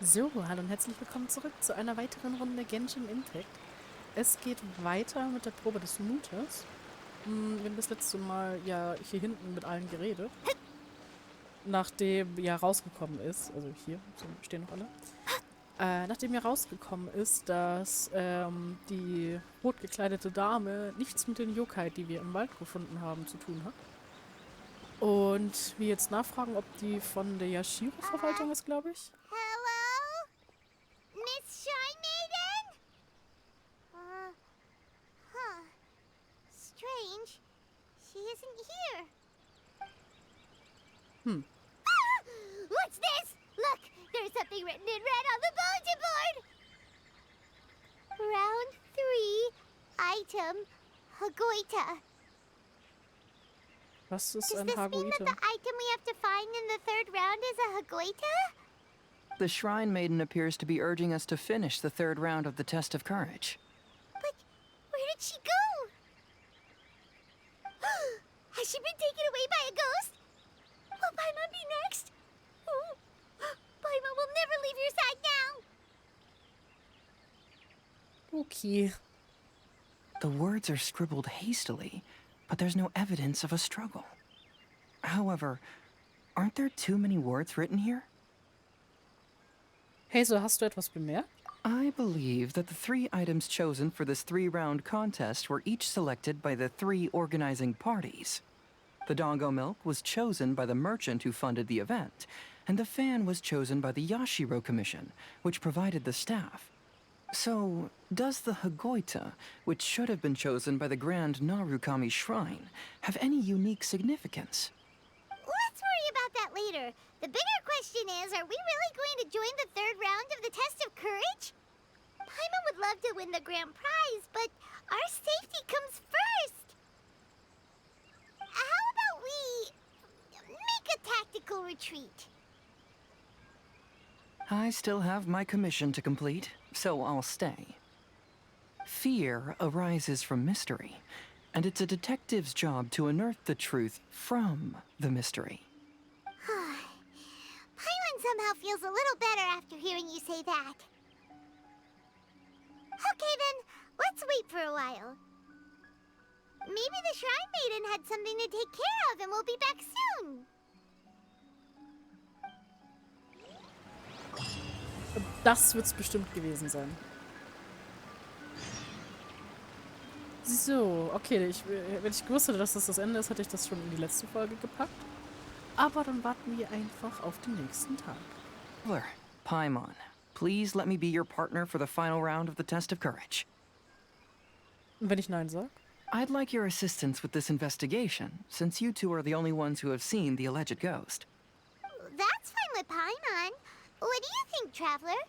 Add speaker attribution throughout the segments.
Speaker 1: So, hallo und herzlich willkommen zurück zu einer weiteren Runde Genshin Impact. Es geht weiter mit der Probe des Mutes. Wir haben das letzte Mal ja hier hinten mit allen geredet. Nachdem ja rausgekommen ist, also hier stehen noch alle, nachdem ja rausgekommen ist, dass die rot gekleidete Dame nichts mit den Yokai, die wir im Wald gefunden haben, zu tun hat. Und wir jetzt nachfragen, ob die von der Yashiro-Verwaltung ist, glaube ich.
Speaker 2: Hello? Miss Shy Maiden? Huh. Strange. She isn't here. What's this? Look, there's something written in red on the bulletin board. Round 3, item, Hagoita.
Speaker 1: Was ist
Speaker 2: Does
Speaker 1: ein
Speaker 2: this mean that
Speaker 1: Hagoite?
Speaker 2: the item we have to find in the 3rd round is a Hagoita?
Speaker 3: The Shrine Maiden appears to be urging us to finish the 3rd round of the Test of Courage.
Speaker 2: But where did she go? Has she been taken away by a ghost? Will Paimon be next? Oh, Paimon will never leave your side now.
Speaker 1: Okay.
Speaker 3: The words are scribbled hastily, but there's no evidence of a struggle. However, aren't there too many words written here?
Speaker 1: Hazel, hast du etwas bemerkt?
Speaker 3: I believe that the 3 items chosen for this 3-round contest were each selected by the 3 organizing parties. The Dongo Milk was chosen by the merchant who funded the event, and the fan was chosen by the Yashiro Commission, which provided the staff. So, does the Hagoita, which should have been chosen by the Grand Narukami Shrine, have any unique significance?
Speaker 2: Let's worry about that later. The bigger question is, are we really going to join the 3rd round of the Test of Courage? Paimon would love to win the grand prize, but our safety comes first. How about we make a tactical retreat?
Speaker 3: I still have my commission to complete, so I'll stay. Fear arises from mystery, and it's a detective's job to unearth the truth from the mystery.
Speaker 2: Paimon somehow feels a little better after hearing you say that. Okay then, let's wait for a while. Maybe the Shrine Maiden had something to take care of and we'll be back soon.
Speaker 1: Das wird's bestimmt gewesen sein. So, okay, wenn ich gewusst hätte, dass das das Ende ist, hätte ich das schon in die letzte Folge gepackt. Aber dann warten wir einfach auf den nächsten Tag.
Speaker 3: Paimon, please let me be your partner for the final round of the Test of Courage.
Speaker 1: Und wenn ich Nein sage?
Speaker 3: I'd like your assistance with this investigation, since you two are the only ones who have seen the alleged ghost.
Speaker 2: That's fine with Paimon. What do you think, Traveler?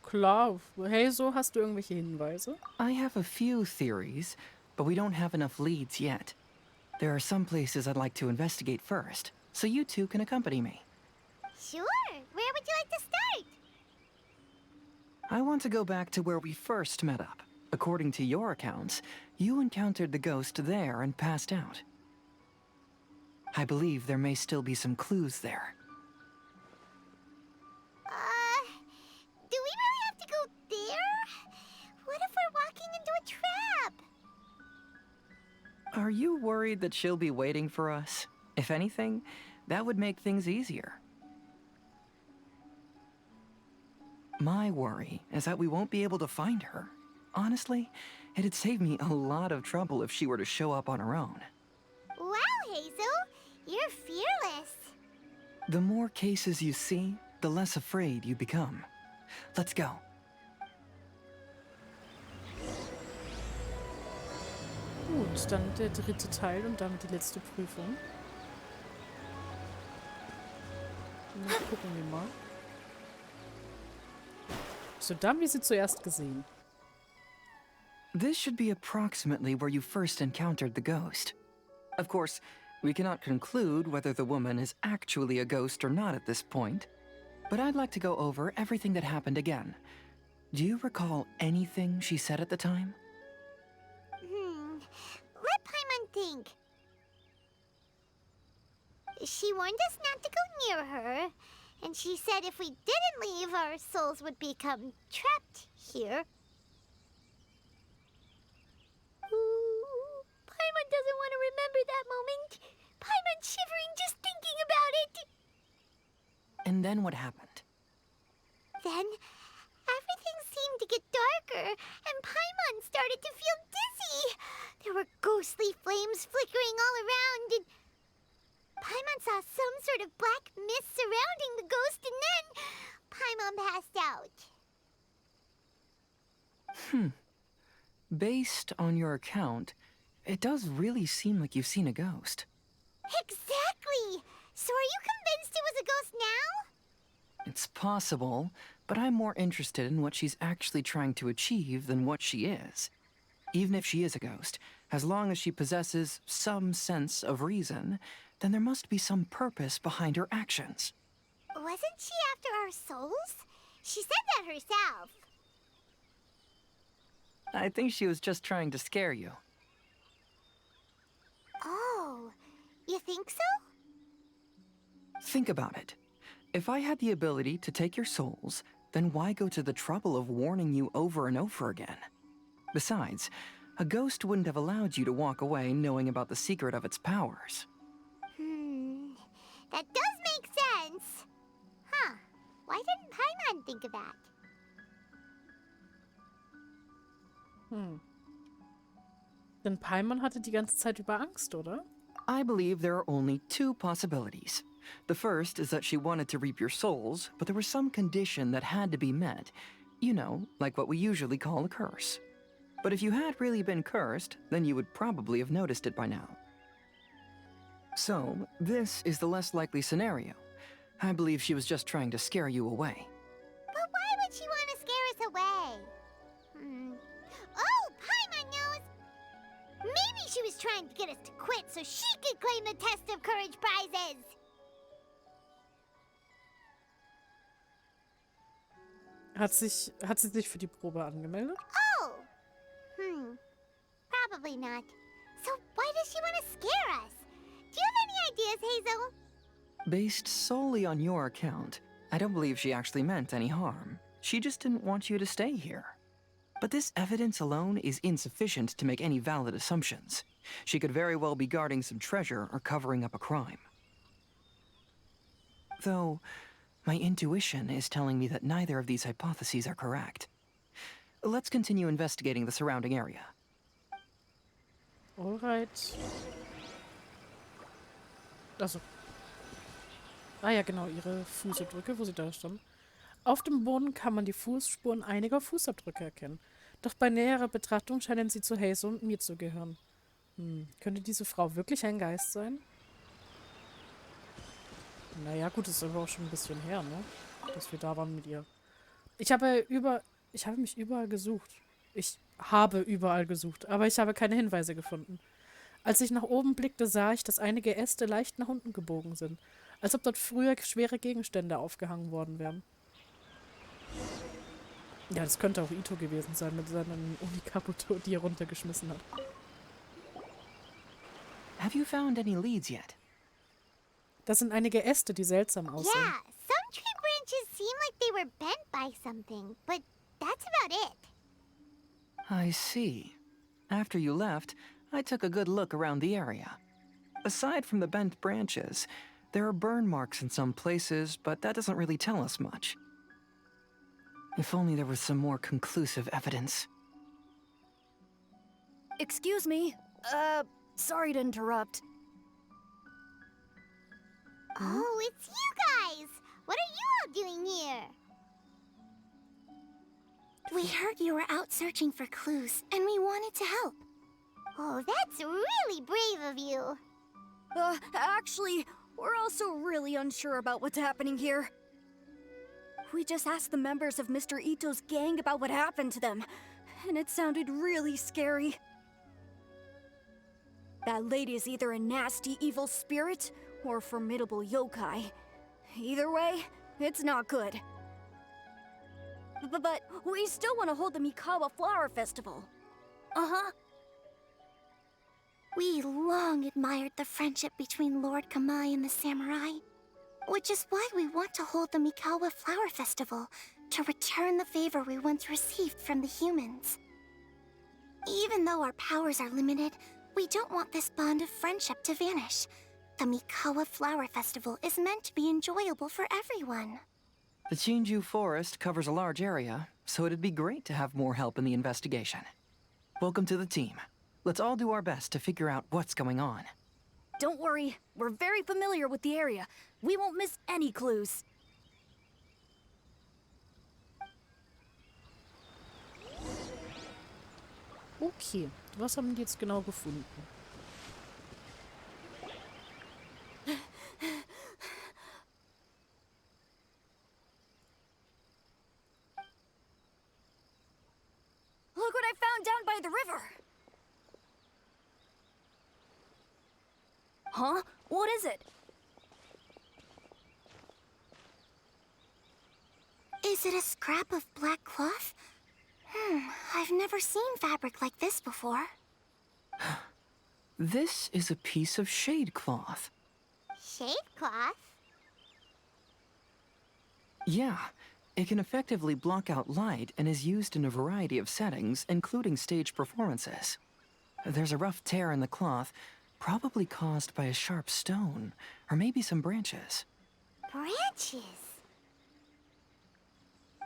Speaker 1: Klar. Hey, so hast du irgendwelche Hinweise?
Speaker 3: I have a few theories, but we don't have enough leads yet. There are some places I'd like to investigate first, so you two can accompany me.
Speaker 2: Sure. Where would you like to start?
Speaker 3: I want to go back to where we first met up. According to your accounts, you encountered the ghost there and passed out. I believe there may still be some clues there.
Speaker 2: Do we really have to go there? What if we're walking into a trap?
Speaker 3: Are you worried that she'll be waiting for us? If anything, that would make things easier. My worry is that we won't be able to find her. Honestly, it'd save me a lot of trouble if she were to show up on her own.
Speaker 2: Wow, Hazel. You're fearless.
Speaker 3: The more cases you see, the less afraid you become. Let's go.
Speaker 1: Gut, dann der 3. Teil und damit die letzte Prüfung. Na, gucken wir mal. So, da haben wir sie zuerst gesehen.
Speaker 3: This should be approximately where you first encountered the ghost. Of course, we cannot conclude whether the woman is actually a ghost or not at this point, but I'd like to go over everything that happened again. Do you recall anything she said at the time?
Speaker 2: Let Paimon think. She warned us not to go near her, and she said if we didn't leave, our souls would become trapped here. Ooh, Paimon doesn't want to remember that moment. Paimon's shivering just thinking about it.
Speaker 3: And then what happened?
Speaker 2: Then, everything seemed to get darker, and Paimon started to feel dizzy. There were ghostly flames flickering all around, and Paimon saw some sort of black mist surrounding the ghost, and then Paimon passed out.
Speaker 3: Based on your account, it does really seem like you've seen a ghost.
Speaker 2: Exactly! So are you convinced it was a ghost now?
Speaker 3: It's possible, but I'm more interested in what she's actually trying to achieve than what she is. Even if she is a ghost, as long as she possesses some sense of reason, then there must be some purpose behind her actions.
Speaker 2: Wasn't she after our souls? She said that herself.
Speaker 3: I think she was just trying to scare you.
Speaker 2: Oh, you think so?
Speaker 3: Think about it. If I had the ability to take your souls, then why go to the trouble of warning you over and over again? Besides, a ghost wouldn't have allowed you to walk away knowing about the secret of its powers.
Speaker 2: That does make sense. Huh. Why didn't Paimon think of that?
Speaker 1: Denn Paimon hatte die ganze Zeit über Angst, oder?
Speaker 3: I believe there are only two possibilities. The first is that she wanted to reap your souls, but there was some condition that had to be met. You know, like what we usually call a curse. But if you had really been cursed, then you would probably have noticed it by now. So, this is the less likely scenario. I believe she was just trying to scare you away.
Speaker 2: But why would she want to scare us away? Oh, Paimon knows! Maybe she was trying to get us to quit so she could claim the Test of Courage prizes!
Speaker 1: Hat sie sich für die Probe angemeldet?
Speaker 2: Oh! Probably not. So why does she want to scare us? Do you have any ideas, Hazel?
Speaker 3: Based solely on your account, I don't believe she actually meant any harm. She just didn't want you to stay here. But this evidence alone is insufficient to make any valid assumptions. She could very well be guarding some treasure or covering up a crime. Though, my intuition is telling me that neither of these hypotheses are correct. Let's continue investigating the surrounding area.
Speaker 1: Alright. Achso. Ah ja, genau, ihre Fußabdrücke, wo sie da stand. Auf dem Boden kann man die Fußspuren einiger Fußabdrücke erkennen. Doch bei näherer Betrachtung scheinen sie zu Hazel und mir zu gehören. Könnte diese Frau wirklich ein Geist sein? Naja, gut, das ist aber auch schon ein bisschen her, ne? Dass wir da waren mit ihr. Ich habe mich überall gesucht. Ich habe überall gesucht, aber ich habe keine Hinweise gefunden. Als ich nach oben blickte, sah ich, dass einige Äste leicht nach unten gebogen sind. Als ob dort früher schwere Gegenstände aufgehangen worden wären. Ja, das könnte auch Ito gewesen sein mit seinem Unikabuto, die er runtergeschmissen hat.
Speaker 3: Have you found any leads yet?
Speaker 1: Das sind einige Äste, die seltsam aussehen.
Speaker 2: Yeah, some tree branches seem like they were bent by something, but that's about it.
Speaker 3: I see. After you left, I took a good look around the area. Aside from the bent branches, there are burn marks in some places, but that doesn't really tell us much. If only there was some more conclusive evidence.
Speaker 4: Excuse me. Sorry to interrupt.
Speaker 2: Oh, it's you guys! What are you all doing here?
Speaker 5: We heard you were out searching for clues, and we wanted to help.
Speaker 2: Oh, that's really brave of you.
Speaker 4: Actually, we're also really unsure about what's happening here. We just asked the members of Mr. Ito's gang about what happened to them, and it sounded really scary. That lady is either a nasty evil spirit or a formidable yokai. Either way, it's not good. But we still want to hold the Mikawa Flower Festival.
Speaker 5: Uh-huh. We long admired the friendship between Lord Kamai and the samurai, which is why we want to hold the Mikawa Flower Festival to return the favor we once received from the humans. Even though our powers are limited, we don't want this bond of friendship to vanish. The Mikawa Flower Festival is meant to be enjoyable for everyone.
Speaker 3: The Chinju Forest covers a large area, so it'd be great to have more help in the investigation. Welcome to the team. Let's all do our best to figure out what's going on.
Speaker 4: Don't worry, we're very familiar with the area. We won't miss any clues.
Speaker 1: Okay, was haben die jetzt genau gefunden?
Speaker 4: Look what I found down by the river! Huh? What is it?
Speaker 5: Is it a scrap of black cloth? I've never seen fabric like this before.
Speaker 3: This is a piece of shade cloth.
Speaker 2: Shade cloth?
Speaker 3: Yeah, it can effectively block out light and is used in a variety of settings, including stage performances. There's a rough tear in the cloth, probably caused by a sharp stone, or maybe some branches.
Speaker 2: Branches?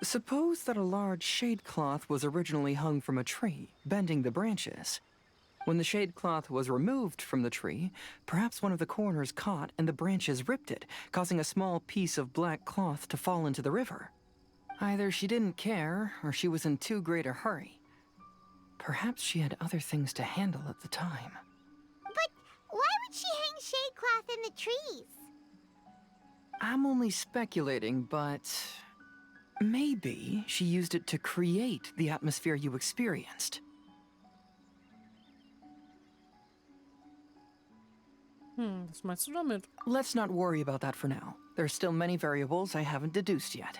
Speaker 3: Suppose that a large shade cloth was originally hung from a tree, bending the branches. When the shade cloth was removed from the tree, perhaps one of the corners caught and the branches ripped it, causing a small piece of black cloth to fall into the river. Either she didn't care, or she was in too great a hurry. Perhaps she had other things to handle at the time.
Speaker 2: But why would she hang shade cloth in the trees?
Speaker 3: I'm only speculating, but maybe she used it to create the atmosphere you experienced.
Speaker 1: Was meinst du damit?
Speaker 3: Let's not worry about that for now. There's still many variables I haven't deduced yet.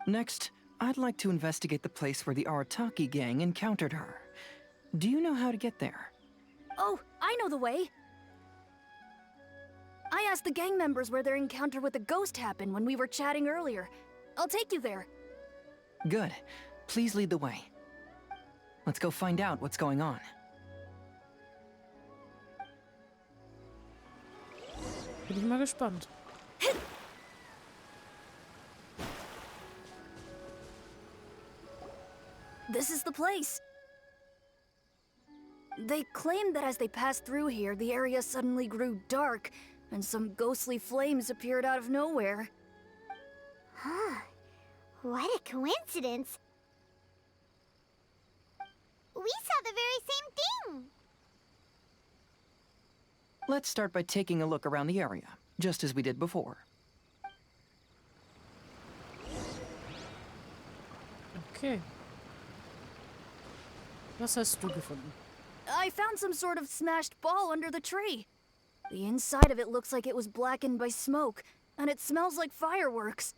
Speaker 3: Next, I'd like to investigate the place where the Arataki gang encountered her. Do you know how to get there?
Speaker 4: Oh, I know the way. I asked the gang members where their encounter with the ghost happened when we were chatting earlier. I'll take you there.
Speaker 3: Good. Please lead the way. Let's go find out what's going on.
Speaker 1: Bin ich mal gespannt.
Speaker 4: This is the place. They claimed that as they passed through here, the area suddenly grew dark, and some ghostly flames appeared out of nowhere.
Speaker 2: Huh. What a coincidence. We saw the very same thing.
Speaker 3: Let's start by taking a look around the area, just as we did before.
Speaker 1: Okay. Was hast du gefunden?
Speaker 4: I found some sort of smashed ball under the tree. The inside of it looks like it was blackened by smoke, and it smells like fireworks.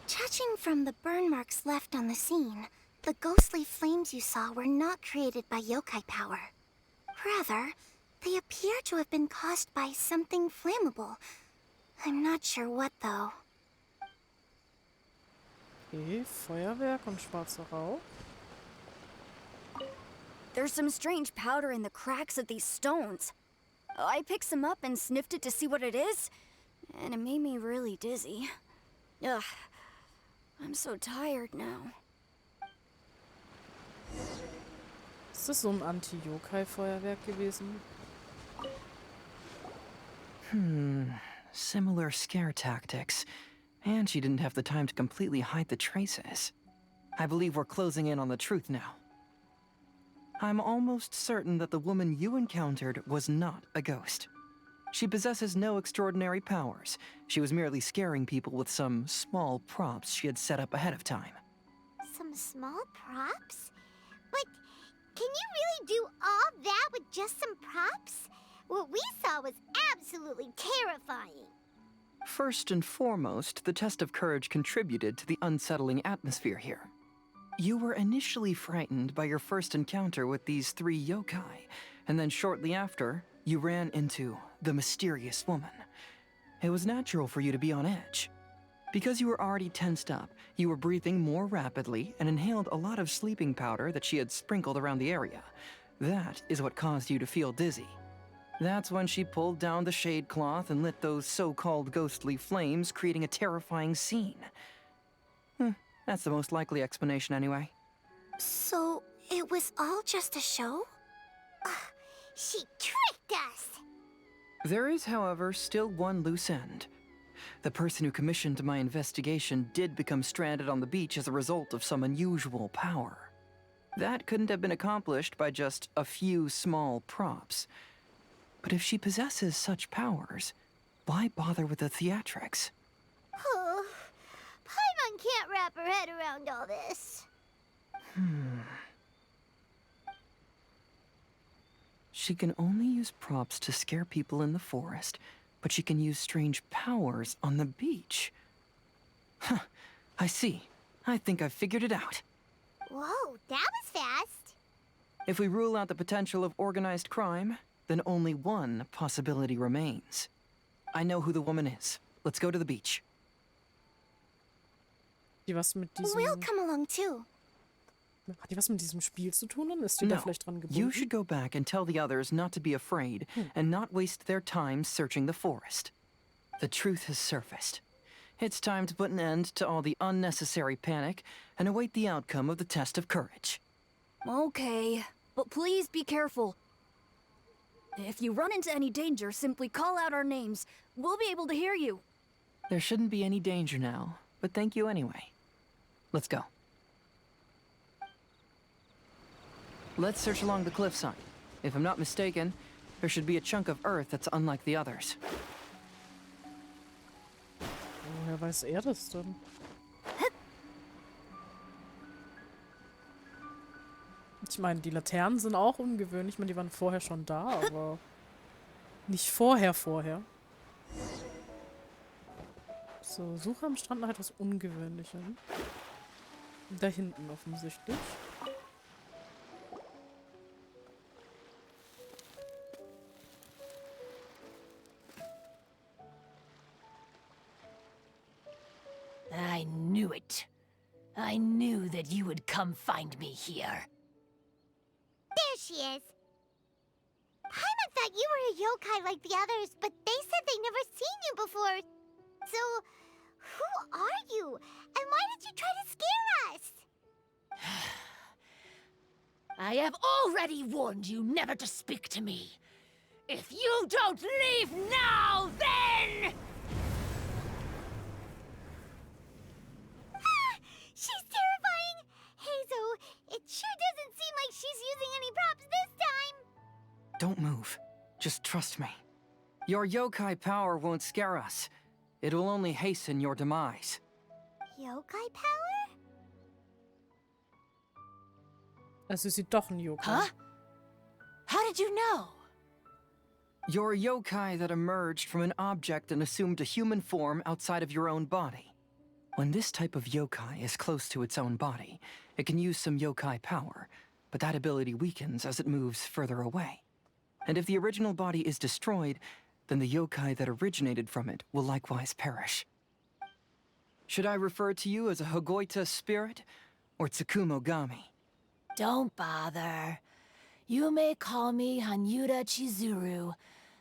Speaker 5: Judging from the burn marks left on the scene, the ghostly flames you saw were not created by yokai power. Rather, they appear to have been caused by something flammable. I'm not sure what, though.
Speaker 1: Okay, Feuerwerk und schwarzer Rauch.
Speaker 4: There's some strange powder in the cracks of these stones. I picked some up and sniffed it to see what it is, and it made me really dizzy. Ugh, I'm so tired now.
Speaker 1: Ist das so ein Anti-Yokai-Feuerwerk gewesen?
Speaker 3: Similar scare tactics. And she didn't have the time to completely hide the traces. I believe we're closing in on the truth now. I'm almost certain that the woman you encountered was not a ghost. She possesses no extraordinary powers. She was merely scaring people with some small props she had set up ahead of time.
Speaker 2: Some small props? But can you really do all that with just some props? What we saw was absolutely terrifying.
Speaker 3: First and foremost, the test of courage contributed to the unsettling atmosphere here. You were initially frightened by your first encounter with these 3 yokai, and then shortly after, you ran into the mysterious woman. It was natural for you to be on edge. Because you were already tensed up, you were breathing more rapidly and inhaled a lot of sleeping powder that she had sprinkled around the area. That is what caused you to feel dizzy. That's when she pulled down the shade cloth and lit those so-called ghostly flames, creating a terrifying scene. That's the most likely explanation anyway.
Speaker 5: So, it was all just a show?
Speaker 2: She tricked us!
Speaker 3: There is, however, still one loose end. The person who commissioned my investigation did become stranded on the beach as a result of some unusual power. That couldn't have been accomplished by just a few small props. But if she possesses such powers, why bother with the theatrics?
Speaker 2: Oh, Paimon can't wrap her head around all this.
Speaker 3: She can only use props to scare people in the forest, but she can use strange powers on the beach. Huh, I see. I think I've figured it out.
Speaker 2: Whoa, that was fast.
Speaker 3: If we rule out the potential of organized crime, then only one possibility remains. I know who the woman is. Let's go to the beach.
Speaker 1: Hat die was mit diesem,
Speaker 5: We'll come along too.
Speaker 1: hat die was mit diesem Spiel zu tun? Dann ist die da
Speaker 3: No,
Speaker 1: vielleicht dran
Speaker 3: you
Speaker 1: gebunden?
Speaker 3: should go back and tell the others not to be afraid and not waste their time searching the forest. The truth has surfaced. It's time to put an end to all the unnecessary panic and await the outcome of the test of courage.
Speaker 4: Okay, but please be careful. If you run into any danger, simply call out our names. We'll be able to hear you.
Speaker 3: There shouldn't be any danger now, but thank you anyway. Let's go. Let's search along the cliffside. If I'm not mistaken, there should be a chunk of earth that's unlike the others.
Speaker 1: Woher weiß er das denn? Ich meine, die Laternen sind auch ungewöhnlich. Ich meine, die waren vorher schon da, aber nicht vorher. So, Suche am Strand nach etwas Ungewöhnlichem. Da hinten offensichtlich.
Speaker 6: I knew it. I knew that you would come find me here.
Speaker 2: There she is. Paimon thought you were a yokai like the others, but they said they never seen you before. So, who are you? And why did you try to scare us?
Speaker 6: I have already warned you never to speak to me. If you don't leave now, then...
Speaker 2: She's terrifying! Hazel, it sure doesn't seem like she's using any props this time!
Speaker 3: Don't move. Just trust me. Your yokai power won't scare us. It will only hasten your demise.
Speaker 2: Yokai power?
Speaker 1: Also ist sie doch ein Yokai.
Speaker 6: Huh? How did you know?
Speaker 3: You're a yokai that emerged from an object and assumed a human form outside of your own body. When this type of yokai is close to its own body, it can use some yokai power, but that ability weakens as it moves further away. And if the original body is destroyed, then the yokai that originated from it will likewise perish. Should I refer to you as a Hagoita spirit or Tsukumogami?
Speaker 6: Don't bother. You may call me Hanyuda Chizuru.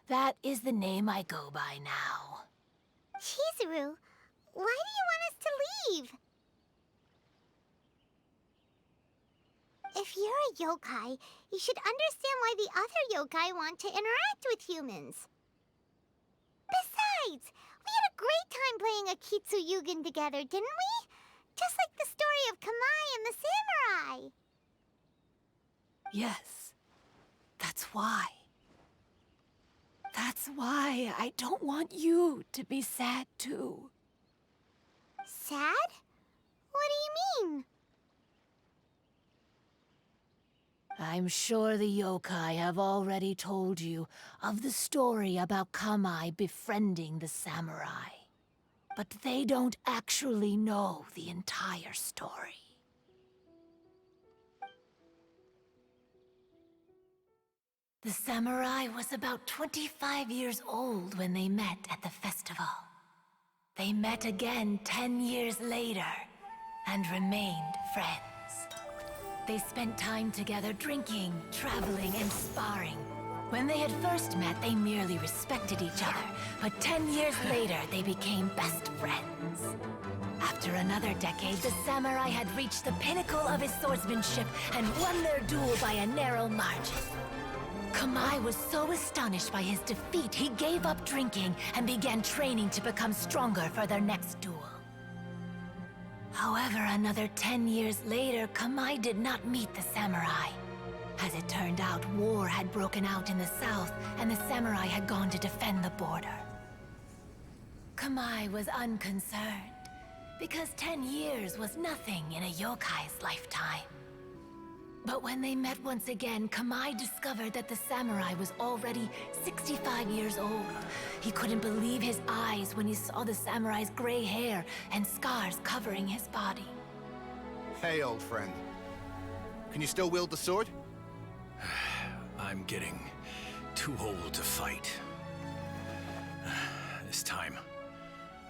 Speaker 6: That is the name I go by now.
Speaker 2: Chizuru, why do you want us to leave? If you're a yokai, you should understand why the other yokai want to interact with humans. Besides, we had a great time playing a Kitsuyugen together, didn't we? Just like the story of Kamai and the samurai.
Speaker 6: Yes, that's why. That's why I don't want you to be sad too.
Speaker 2: Sad? What do you mean?
Speaker 6: I'm sure the yokai have already told you of the story about Kamai befriending the samurai. but they don't actually know the entire story. The samurai was about 25 years old when they met at the festival. They met again 10 years later and remained friends. They spent time together drinking, traveling, and sparring. When they had first met, they merely respected each other, but 10 years later, they became best friends. After another decade, the samurai had reached the pinnacle of his swordsmanship and won their duel by a narrow margin. Kamai was so astonished by his defeat, he gave up drinking and began training to become stronger for their next duel. However, another 10 years later, Kamai did not meet the samurai. As it turned out, war had broken out in the south, and the samurai had gone to defend the border. Kamai was unconcerned, because 10 years was nothing in a yokai's lifetime. But when they met once again, Kamai discovered that the samurai was already 65 years old. He couldn't believe his eyes when he saw the samurai's gray hair and scars covering his body.
Speaker 7: Hey, old friend. Can you still wield the sword?
Speaker 8: I'm getting too old to fight. This time,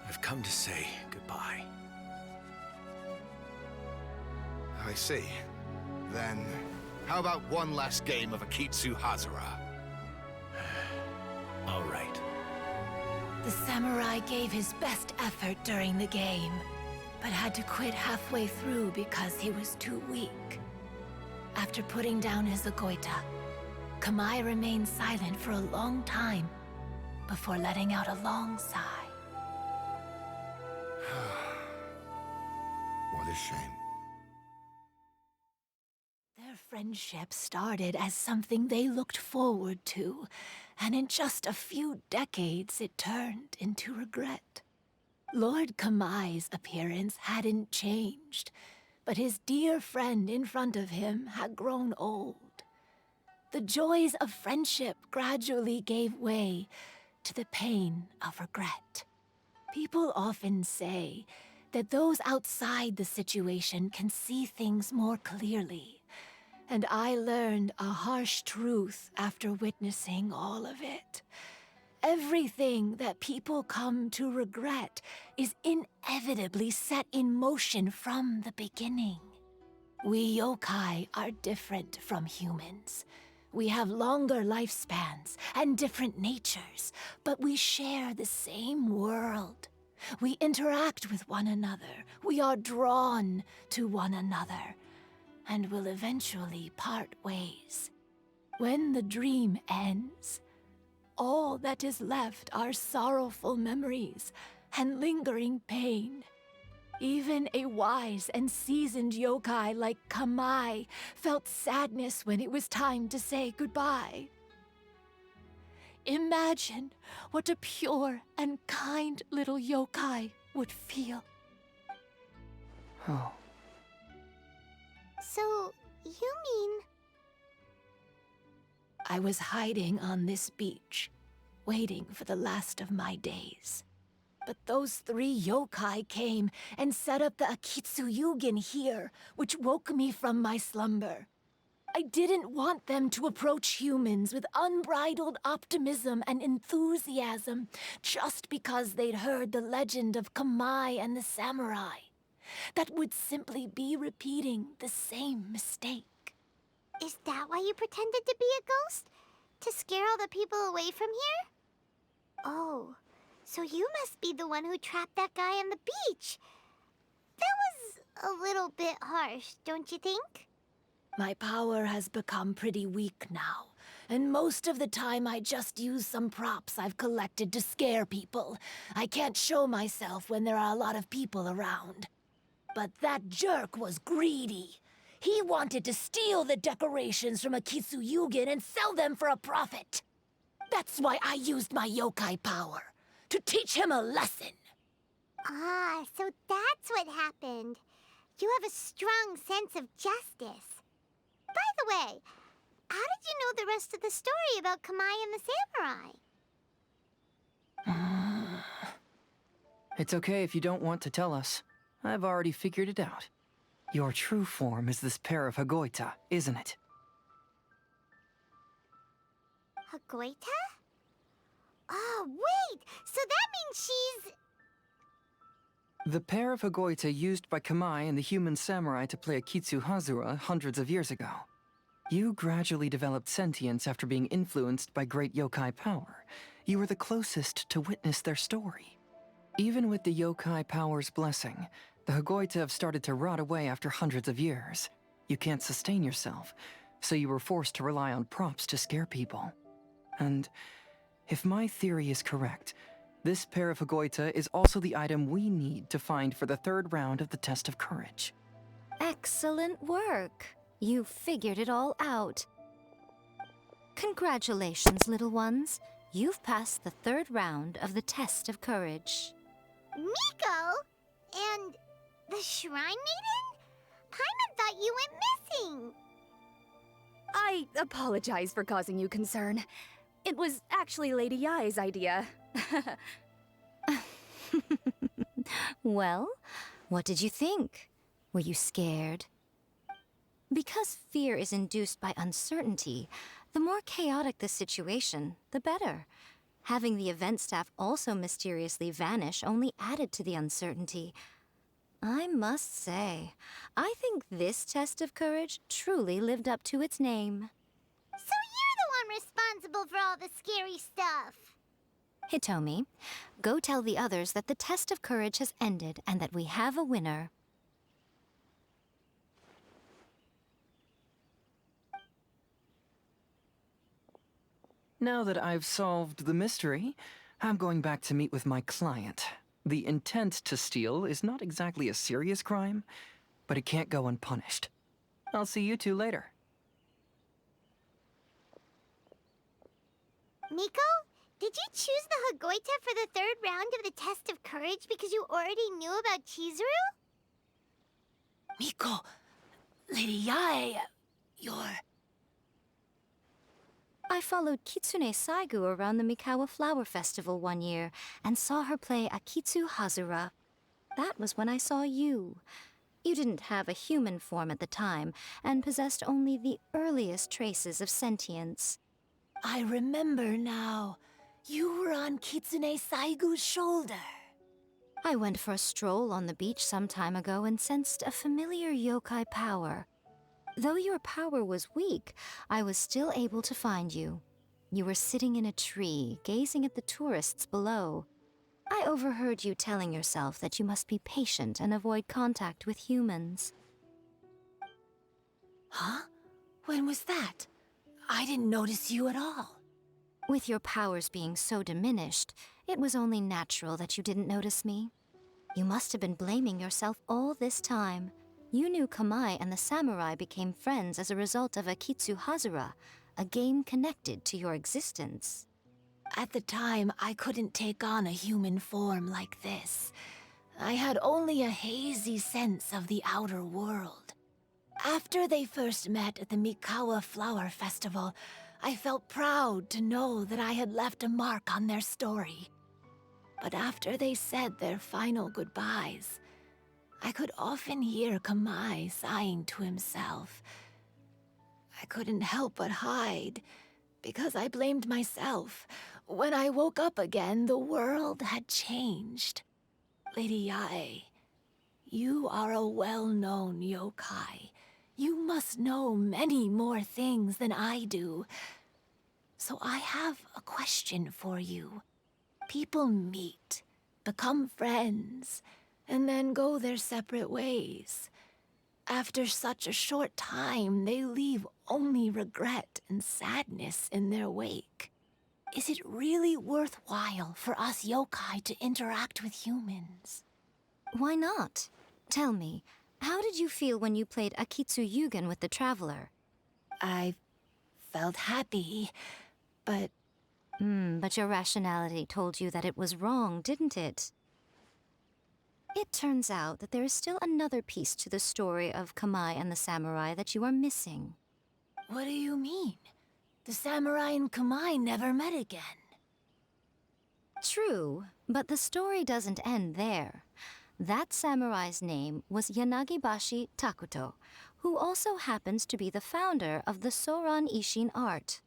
Speaker 8: I've come to say goodbye.
Speaker 7: I see. Then, how about one last game of Akitsu Hazara?
Speaker 8: All right.
Speaker 6: The samurai gave his best effort during the game, but had to quit halfway through because he was too weak. After putting down his agoita, Kamai remained silent for a long time before letting out a long sigh.
Speaker 7: What a shame.
Speaker 6: Their friendship started as something they looked forward to, and in just a few decades it turned into regret. Lord Kamai's appearance hadn't changed, but his dear friend in front of him had grown old. The joys of friendship gradually gave way to the pain of regret. People often say that those outside the situation can see things more clearly, and I learned a harsh truth after witnessing all of it. Everything that people come to regret is inevitably set in motion from the beginning. We yokai are different from humans. We have longer lifespans and different natures, but we share the same world. We interact with one another. We are drawn to one another, and will eventually part ways. When the dream ends, all that is left are sorrowful memories and lingering pain. Even a wise and seasoned yokai like Kamai felt sadness when it was time to say goodbye. Imagine what a pure and kind little yokai would feel.
Speaker 3: Oh.
Speaker 2: So, you mean...
Speaker 6: I was hiding on this beach, waiting for the last of my days. But those 3 yokai came and set up the Akitsu Yugen here, which woke me from my slumber. I didn't want them to approach humans with unbridled optimism and enthusiasm just because they'd heard the legend of Kamai and the samurai. That would simply be repeating the same mistake.
Speaker 2: Is that why you pretended to be a ghost? To scare all the people away from here? Oh, so you must be the one who trapped that guy on the beach. That was a little bit harsh, don't you think?
Speaker 6: My power has become pretty weak now, and most of the time I just use some props I've collected to scare people. I can't show myself when there are a lot of people around. But that jerk was greedy. He wanted to steal the decorations from Akitsu Yugen and sell them for a profit. That's why I used my yokai power, to teach him a lesson.
Speaker 2: Ah, so that's what happened. You have a strong sense of justice. By the way, how did you know the rest of the story about Kamai and the samurai?
Speaker 3: It's okay if you don't want to tell us. I've already figured it out. Your true form is this pair of Hagoita, isn't it?
Speaker 2: Hagoita? Oh, wait! So that means she's...
Speaker 3: The pair of Hagoita used by Kamai and the human samurai to play Akitsu Hazura hundreds of years ago. You gradually developed sentience after being influenced by great yokai power. You were the closest to witness their story. Even with the yokai power's blessing, the Hagoita have started to rot away after hundreds of years. You can't sustain yourself, so you were forced to rely on props to scare people. And if my theory is correct, this pair of Hagoita is also the item we need to find for the third round of the test of courage.
Speaker 4: Excellent work. You figured it all out. Congratulations, little ones. You've passed the third round of the test of courage.
Speaker 2: Miko? And the Shrine Maiden? Paimon thought you went missing.
Speaker 4: I apologize for causing you concern. It was actually Lady Yai's idea. Well, what did you think? Were you scared? Because fear is induced by uncertainty, the more chaotic the situation, the better. Having the event staff also mysteriously vanish only added to the uncertainty. I must say, I think this test of courage truly lived up to its name.
Speaker 2: So you're the one responsible for all the scary stuff.
Speaker 4: Hitomi, go tell the others that the test of courage has ended and that we have a winner.
Speaker 3: Now that I've solved the mystery, I'm going back to meet with my client. The intent to steal is not exactly a serious crime, but it can't go unpunished. I'll see you two later.
Speaker 2: Miko, did you choose the Hagoita for the third round of the test of courage because you already knew about Chizuru?
Speaker 6: Miko, Lady Yai, you're...
Speaker 4: I followed Kitsune Saigu around the Mikawa Flower Festival one year and saw her play Akitsu Hazura. That was when I saw you. You didn't have a human form at the time and possessed only the earliest traces of sentience.
Speaker 6: I remember now. You were on Kitsune Saigu's shoulder.
Speaker 4: I went for a stroll on the beach some time ago and sensed a familiar yokai power. Though your power was weak, I was still able to find you. You were sitting in a tree, gazing at the tourists below. I overheard you telling yourself that you must be patient and avoid contact with humans.
Speaker 6: Huh? When was that? I didn't notice you at all.
Speaker 4: With your powers being so diminished, it was only natural that you didn't notice me. You must have been blaming yourself all this time. You knew Kamai and the samurai became friends as a result of Akitsu Hazura, a game connected to your existence.
Speaker 6: At the time, I couldn't take on a human form like this. I had only a hazy sense of the outer world. After they first met at the Mikawa Flower Festival, I felt proud to know that I had left a mark on their story. But after they said their final goodbyes, I could often hear Kamai sighing to himself. I couldn't help but hide, because I blamed myself. When I woke up again, the world had changed. Lady Yae, you are a well-known yokai. You must know many more things than I do. So I have a question for you. People meet, become friends, and then go their separate ways. After such a short time, they leave only regret and sadness in their wake. Is it really worthwhile for us yokai to interact with humans?
Speaker 4: Why not? Tell me, how did you feel when you played Akitsu Yugen with the Traveler?
Speaker 6: I felt happy, but...
Speaker 4: But your rationality told you that it was wrong, didn't it? It turns out that there is still another piece to the story of Kamai and the samurai that you are missing.
Speaker 6: What do you mean? The samurai and Kamai never met again.
Speaker 9: True, but the story doesn't end there. That samurai's name was Yanagibashi Takuto, who also happens to be the founder of the Soran Ishin art.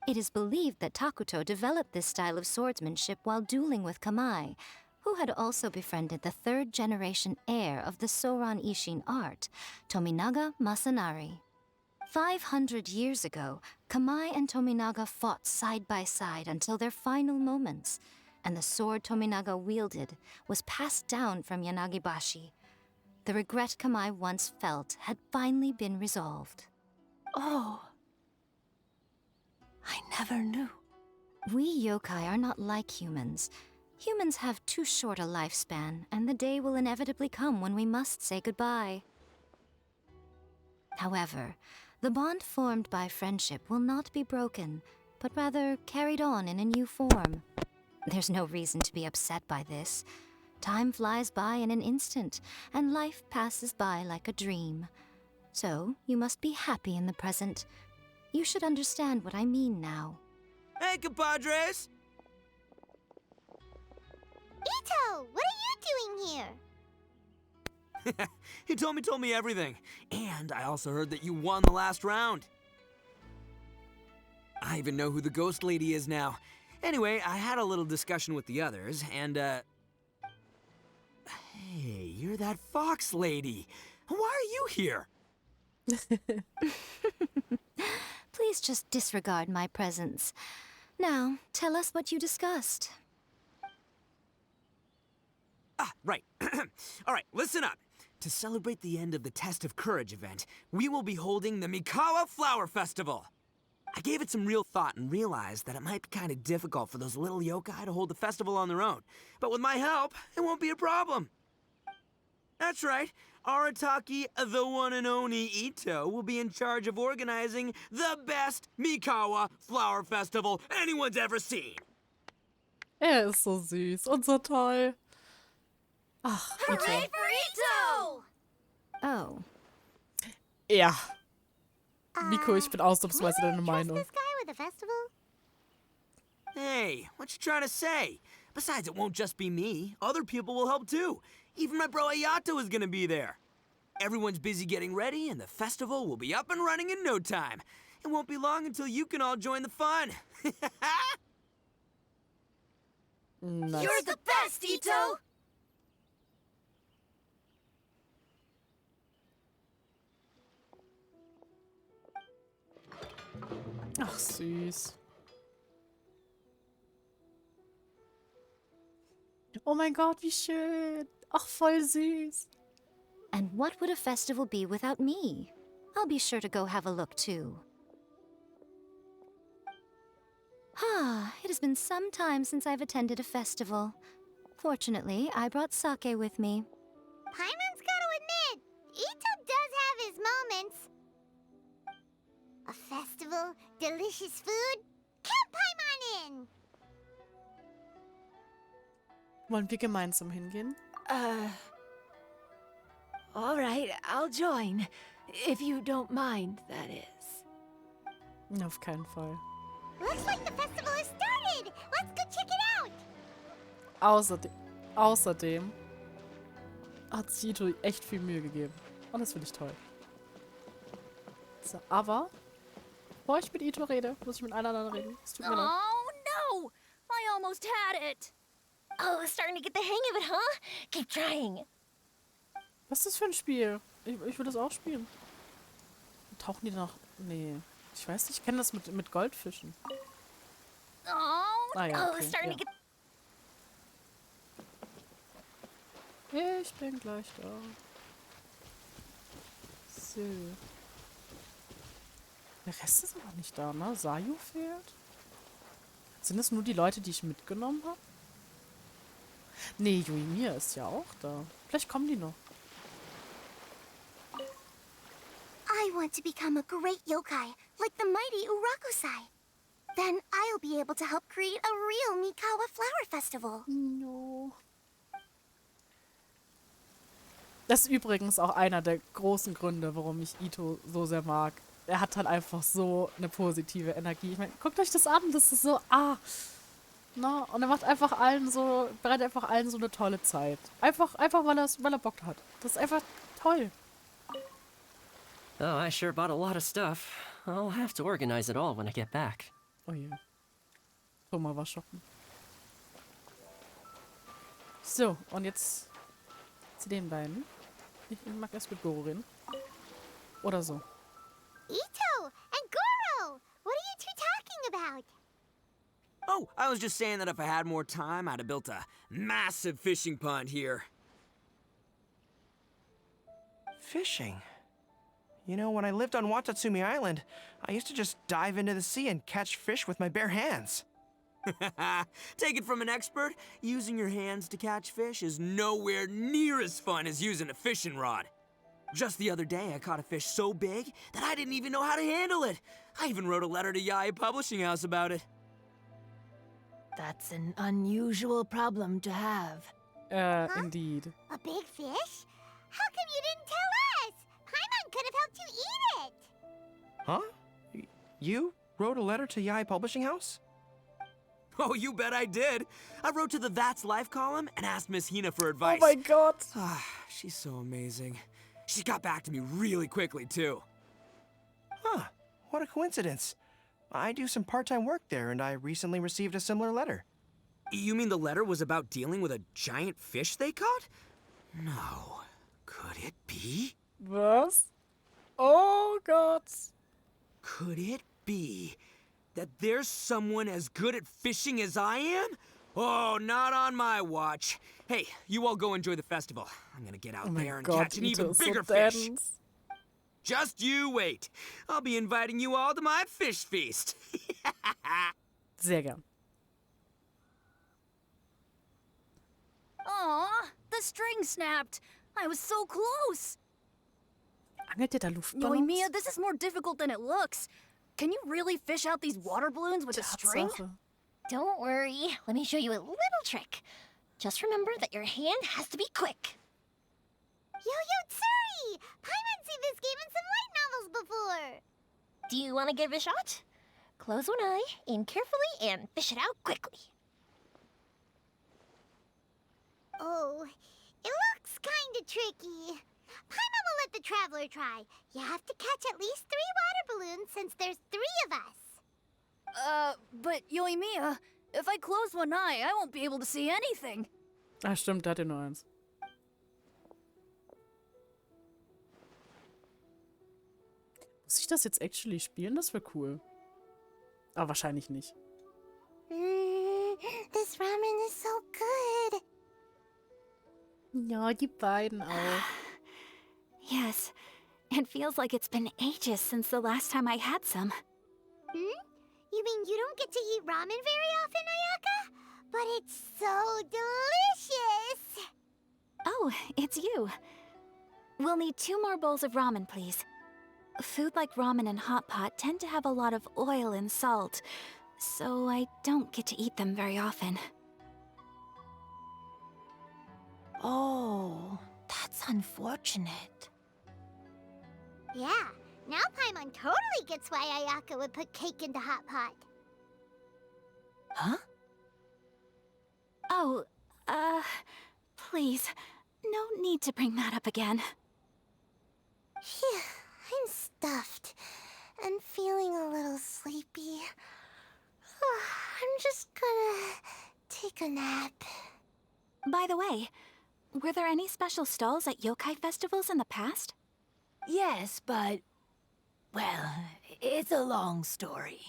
Speaker 9: It is believed that Takuto developed this style of swordsmanship while dueling with Kamai, who had also befriended the third-generation heir of the Soran Ishin art, Tominaga Masanari. 500 years ago, Kamai and Tominaga fought side by side until their final moments, and the sword Tominaga wielded was passed down from Yanagibashi. The regret Kamai once felt had finally been resolved.
Speaker 6: Oh. I never knew.
Speaker 9: We yokai are not like humans. Humans have too short a lifespan, and the day will inevitably come when we must say goodbye. However, the bond formed by friendship will not be broken, but rather carried on in a new form. There's no reason to be upset by this. Time flies by in an instant, and life passes by like a dream. So, you must be happy in the present. You should understand what I mean now.
Speaker 8: Hey, compadres!
Speaker 2: Ito, what are you doing here?
Speaker 8: He told me everything. And I also heard that you won the last round. I even know who the ghost lady is now. Anyway, I had a little discussion with the others, and, Hey, you're that fox lady. Why are you here?
Speaker 9: Please just disregard my presence. Now, tell us what you discussed.
Speaker 8: Ah, right. All right, listen up. To celebrate the end of the Test of Courage event, we will be holding the Mikawa Flower Festival. I gave it some real thought and realized that it might be kind of difficult for those little yokai to hold the festival on their own. But with my help, it won't be a problem. That's right. Arataki, the one and only Ito, will be in charge of organizing the best Mikawa Flower Festival anyone's ever seen.
Speaker 1: Ist so süß und so toll. Ach, Ito.
Speaker 4: Hooray for Ito!
Speaker 9: Oh,
Speaker 1: Ja. Nico, ich bin ausnahmsweise deine
Speaker 2: Trust
Speaker 1: Meinung.
Speaker 2: this guy with a festival?
Speaker 8: Hey, what you trying to say? Besides, it won't just be me. Other people will help too. Even my bro Ayato is gonna be there. Everyone's busy getting ready, and the festival will be up and running in no time. It won't be long until you can all join the fun.
Speaker 1: Nice.
Speaker 4: You're the best, Ito!
Speaker 1: Ach, süß. Oh mein Gott, wie schön. Ach, voll süß.
Speaker 9: and what would a festival be without me? I'll be sure to go have a look too. It has been some time since I've attended a festival. Fortunately, I brought sake with me.
Speaker 2: Paimon's gotta admit, Ito does have his moments. A festival, delicious food. Count Paimon in!
Speaker 1: Wollen wir gemeinsam hingehen?
Speaker 6: All right, I'll join. If you don't mind, that is.
Speaker 1: Auf keinen Fall.
Speaker 2: Looks like the festival has started! Let's go check it out!
Speaker 1: Außerdem hat sich Ito echt viel Mühe gegeben. Und das finde ich toll. So, aber bevor ich mit Ito rede, muss ich mit einer anderen reden. Es tut mir leid.
Speaker 4: Oh no! I almost had it!
Speaker 5: Oh, starting to get the hang of it, huh? Keep trying.
Speaker 1: Was ist das für ein Spiel? Ich will das auch spielen. Tauchen die noch? Nee. Ich weiß nicht, ich kenne das mit Goldfischen.
Speaker 4: Oh,
Speaker 1: Ah ja,
Speaker 5: Oh,
Speaker 1: okay,
Speaker 5: starting
Speaker 1: ja.
Speaker 5: to get.
Speaker 1: Ich bin gleich da. So. Der Rest ist aber nicht da, ne? Sayu fehlt. Sind das nur die Leute, die ich mitgenommen habe? Nee, Yuimir ist ja auch da. Vielleicht kommen die noch.
Speaker 5: I want to become a great yokai, like the mighty Urakusai. Then I'll be able to help create a real Mikawa Flower Festival.
Speaker 1: No. Das ist übrigens auch einer der großen Gründe, warum ich Ito so sehr mag. Er hat halt einfach so eine positive Energie. Ich meine, guckt euch das an, das ist so, Na, und er macht einfach allen so, bereitet einfach allen so eine tolle Zeit. Einfach weil er Bock hat. Das ist einfach toll.
Speaker 10: Oh, I sure bought a lot of stuff. I'll have to organize it all when I get back.
Speaker 1: Oh je. Guck mal, was shoppen. So, und jetzt zu den beiden. Ich mag erst mit Goro reden. Oder so.
Speaker 2: Ito and Goro! What are you two talking about?
Speaker 8: Oh, I was just saying that if I had more time, I'd have built a massive fishing pond here.
Speaker 11: Fishing? You know, when I lived on Watatsumi Island, I used to just dive into the sea and catch fish with my bare hands.
Speaker 8: Take it from an expert, using your hands to catch fish is nowhere near as fun as using a fishing rod. Just the other day, I caught a fish so big that I didn't even know how to handle it. I even wrote a letter to Yae Publishing House about it.
Speaker 6: That's an unusual problem to have.
Speaker 1: Indeed.
Speaker 2: A big fish? How come you didn't tell us? Paimon could have helped you eat it.
Speaker 11: Huh? You wrote a letter to Yae Publishing House?
Speaker 8: Oh, you bet I did. I wrote to the That's Life column and asked Miss Hina for
Speaker 1: Oh
Speaker 8: advice.
Speaker 1: mein Gott.
Speaker 8: Ah, she's so amazing. She got back to me really quickly, too.
Speaker 11: Huh. What a coincidence. I do some part-time work there, and I recently received a similar letter.
Speaker 8: You mean the letter was about dealing with a giant fish they caught? No. Could it be?
Speaker 1: Was? Oh Gott.
Speaker 8: Could it be that there's someone as good at fishing as I am? Oh, not on my watch. Hey, you all go enjoy the festival. I'm gonna get out
Speaker 1: Oh mein
Speaker 8: there and
Speaker 1: Gott,
Speaker 8: catch an
Speaker 1: Ito
Speaker 8: even
Speaker 1: ist so
Speaker 8: bigger fish.
Speaker 1: dance.
Speaker 8: Just you wait. I'll be inviting you all to my fish feast.
Speaker 1: Sehr gern.
Speaker 4: Aw, the string snapped. I was so close.
Speaker 1: Angelt ihr da Luftballons?
Speaker 4: Yoimiya, this is more difficult than it looks. Can you really fish out these water balloons with a string?
Speaker 1: Tatsache.
Speaker 5: Don't worry. Let me show you a little trick. Just remember that your hand has to be quick.
Speaker 2: Yo-Yo Tsuri! Paimon's seen this game in some light novels before.
Speaker 5: Do you want to give it a shot? Close one eye, aim carefully, and fish it out quickly.
Speaker 2: Oh, it looks kinda tricky. Paimon will let the traveler try. You have to catch at least 3 water balloons since there's 3 of us.
Speaker 4: But Yoimiya, if I close one eye, I won't be able to see anything.
Speaker 1: Ah, stimmt, der hat ja nur eins. Muss ich das jetzt actually spielen? Das wäre cool. Aber wahrscheinlich nicht.
Speaker 2: This ramen is so good.
Speaker 1: Ja, die beiden auch.
Speaker 5: Yes, it feels like it's been ages since the last time I had some.
Speaker 2: You mean you don't get to eat ramen very often, Ayaka? But it's so delicious!
Speaker 5: Oh, it's you. We'll need 2 more bowls of ramen, please. Food like ramen and hot pot tend to have a lot of oil and salt, so I don't get to eat them very often.
Speaker 6: Oh, that's unfortunate.
Speaker 2: Yeah, now Paimon totally gets why Ayaka would put cake into hot pot.
Speaker 6: Huh?
Speaker 5: Oh, please, no need to bring that up again.
Speaker 2: Phew, I'm stuffed and feeling a little sleepy. I'm just gonna take a nap.
Speaker 5: By the way, were there any special stalls at yokai festivals in the past?
Speaker 6: Yes, but... well, it's a long story.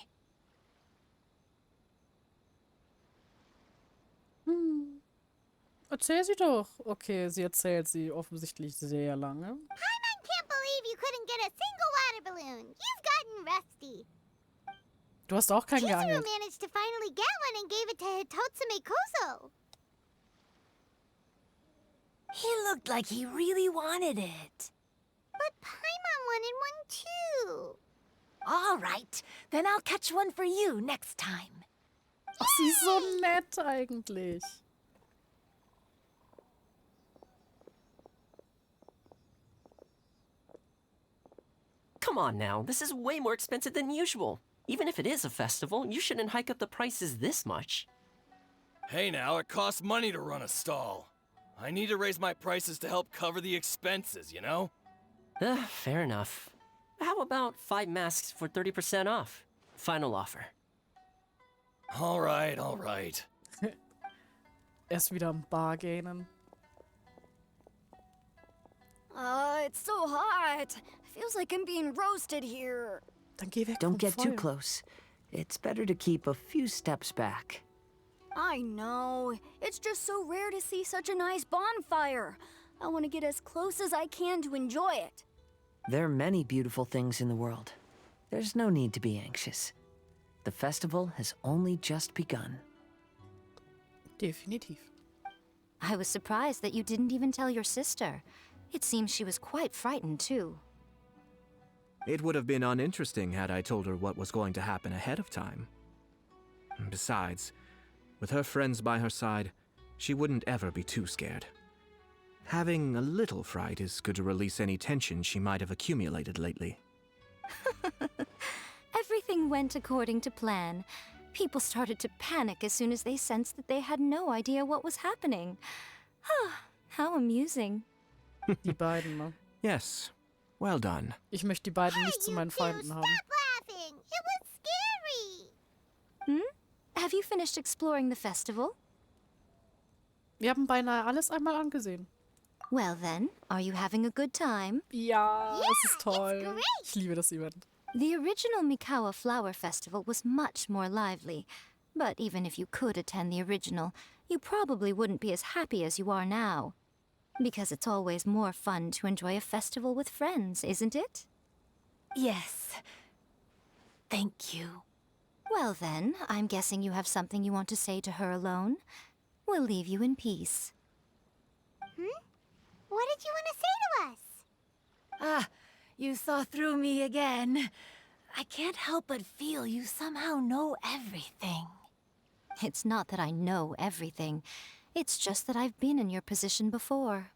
Speaker 1: Erzähl sie doch. Okay, sie erzählt sie offensichtlich sehr lange.
Speaker 2: Paimon can't believe you couldn't get a single water balloon. You've gotten rusty.
Speaker 1: Du hast auch keinen
Speaker 2: Chizuru
Speaker 1: geangelt.
Speaker 2: managed to finally get one and gave it to Hitotsume Kozo.
Speaker 6: He looked like he really wanted it.
Speaker 2: But Paimon wanted one too.
Speaker 6: All right, then I'll catch one for you next time.
Speaker 1: Ach, sie ist so nett eigentlich.
Speaker 10: Come on now, this is way more expensive than usual. Even if it is a festival, you shouldn't hike up the prices this much.
Speaker 12: Hey now, it costs money to run a stall. I need to raise my prices to help cover the expenses, you know?
Speaker 10: Fair enough. How about 5 masks for 30% off? Final offer.
Speaker 12: Alright, alright.
Speaker 1: Erst wieder am Bargainen.
Speaker 4: It's so hot. Feels like I'm being roasted here.
Speaker 1: Dann geh weg
Speaker 3: Don't
Speaker 1: vom
Speaker 3: get too
Speaker 1: Feuer.
Speaker 3: close. It's better to keep a few steps back.
Speaker 4: I know. It's just so rare to see such a nice bonfire. I want to get as close as I can to enjoy it.
Speaker 3: There are many beautiful things in the world. There's no need to be anxious. The festival has only just begun.
Speaker 1: Definitiv.
Speaker 9: I was surprised that you didn't even tell your sister. It seems she was quite frightened, too.
Speaker 13: It would have been uninteresting had I told her what was going to happen ahead of time. Besides, with her friends by her side, she wouldn't ever be too scared. Having a little fright is good to release any tension she might have accumulated lately.
Speaker 9: Everything went according to plan. People started to panic as soon as they sensed that they had no idea what was happening. How amusing.
Speaker 1: Die beiden, ne?
Speaker 13: Yes, well done.
Speaker 1: Ich möchte die beiden nicht zu meinen Feinden haben.
Speaker 2: Stop laughing. It was scary.
Speaker 9: Have you finished exploring the festival?
Speaker 1: Wir haben beinahe alles einmal angesehen.
Speaker 9: Well then, are you having a good time?
Speaker 1: Ja, es ist toll.
Speaker 2: great.
Speaker 1: Ich liebe das Event.
Speaker 9: The original Mikawa Flower Festival was much more lively. But even if you could attend the original, you probably wouldn't be as happy as you are now. Because it's always more fun to enjoy a festival with friends, isn't it?
Speaker 6: Yes. Thank you.
Speaker 9: Well then, I'm guessing you have something you want to say to her alone. We'll leave you in peace.
Speaker 2: What did you want to say to us?
Speaker 6: Ah, you saw through me again. I can't help but feel you somehow know everything.
Speaker 9: It's not that I know everything. It's just that I've been in your position before.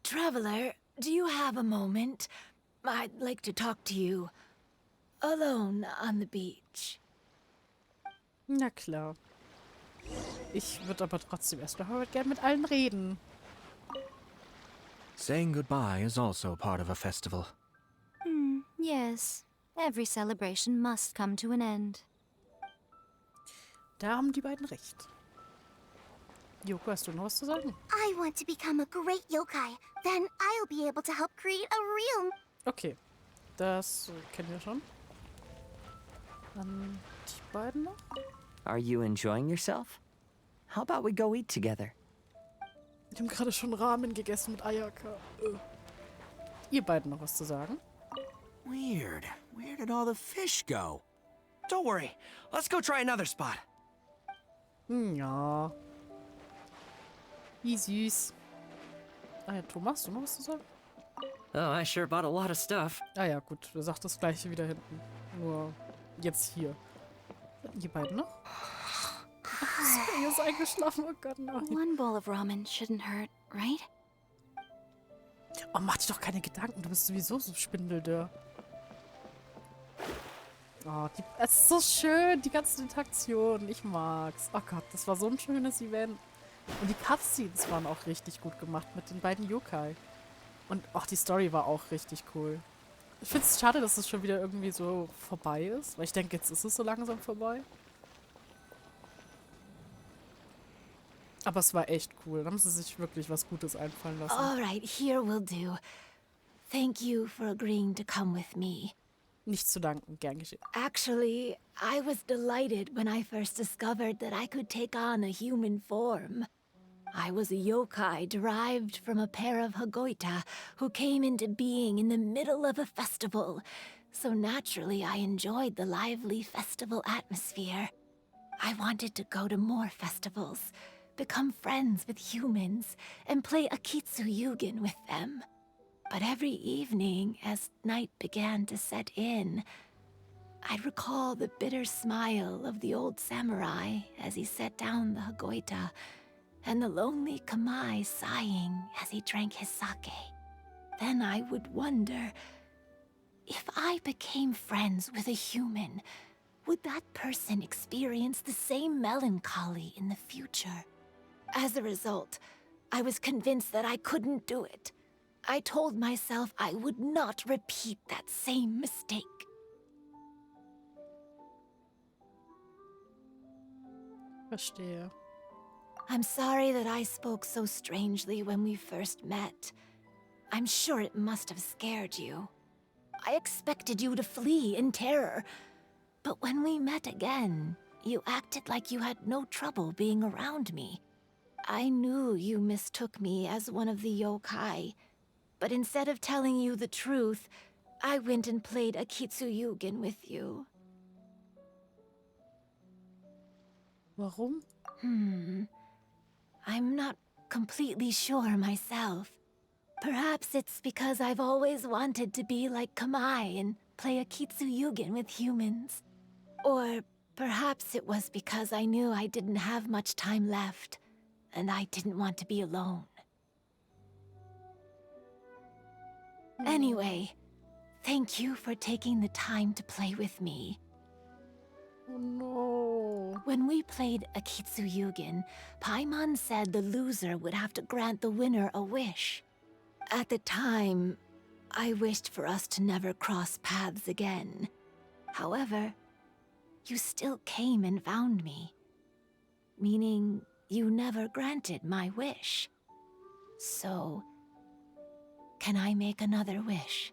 Speaker 6: Traveler, do you have a moment? I'd like to talk to you. Alone on the beach.
Speaker 1: Na klar. Ich würde aber trotzdem erstmal gerne mit allen reden.
Speaker 13: Saying goodbye is also part of a festival.
Speaker 9: Yes. Every celebration must come to an end.
Speaker 1: Da haben die beiden recht. Yoko, hast du noch was zu sagen?
Speaker 5: I want to become a great yokai. Then I'll be able to help create a real...
Speaker 1: Okay. Das kennen wir schon. Dann die beiden noch.
Speaker 3: Are you enjoying yourself? How about we go eat together?
Speaker 1: Wir haben gerade schon Ramen gegessen mit Ayaka. Ihr beiden noch was zu sagen?
Speaker 8: Weird. Where did all the fish go?
Speaker 11: Don't worry. Let's go try another spot.
Speaker 1: Ja. Wie süß. Ah ja, Thomas, du noch was zu sagen?
Speaker 10: Oh, I sure bought a lot of stuff.
Speaker 1: Ah ja, gut. Du sagst das gleiche wieder hinten. Nur jetzt hier. Ihr beiden noch? Ihr ist eingeschlafen. Oh Gott, nein.
Speaker 4: One bowl of ramen shouldn't hurt, right?
Speaker 1: Oh, mach dir doch keine Gedanken. Du bist sowieso so spindeldürr. Oh, es ist so schön, die ganzen Interaktionen. Ich mag's. Oh Gott, das war so ein schönes Event. Und die Cutscenes waren auch richtig gut gemacht mit den beiden Youkai. Und auch die Story war auch richtig cool. Ich find's schade, dass es schon wieder irgendwie so vorbei ist. Weil ich denke, jetzt ist es so langsam vorbei. Aber es war echt cool. Da haben sie sich wirklich was Gutes einfallen lassen.
Speaker 6: All right, here will do. Thank you for agreeing to come with me.
Speaker 1: Nicht zu danken, gern geschehen.
Speaker 6: Actually, I was delighted when I first discovered that I could take on a human form. I was a yokai derived from a pair of Hagoita who came into being in the middle of a festival. So naturally, I enjoyed the lively festival atmosphere. I wanted to go to more festivals, become friends with humans, and play Akitsu Yugen with them. But every evening, as night began to set in, I'd recall the bitter smile of the old samurai as he set down the Hagoita, and the lonely Kamai sighing as he drank his sake. Then I would wonder, if I became friends with a human, would that person experience the same melancholy in the future? As a result, I was convinced that I couldn't do it. I told myself I would not repeat that same mistake.
Speaker 1: Verstehe.
Speaker 6: I'm sorry that I spoke so strangely when we first met. I'm sure it must have scared you. I expected you to flee in terror. But when we met again, you acted like you had no trouble being around me. I knew you mistook me as one of the yokai, but instead of telling you the truth, I went and played a Kitsuyugen with you.
Speaker 1: Warum?
Speaker 6: I'm not completely sure myself. Perhaps it's because I've always wanted to be like Kamai and play a Kitsuyugen with humans. Or perhaps it was because I knew I didn't have much time left, and I didn't want to be alone. Anyway, thank you for taking the time to play with me.
Speaker 1: Oh no.
Speaker 6: When we played a Kitsuyugen, Paimon said the loser would have to grant the winner a wish. At the time, I wished for us to never cross paths again. However, you still came and found me, meaning you never granted my wish. So, can I make another wish?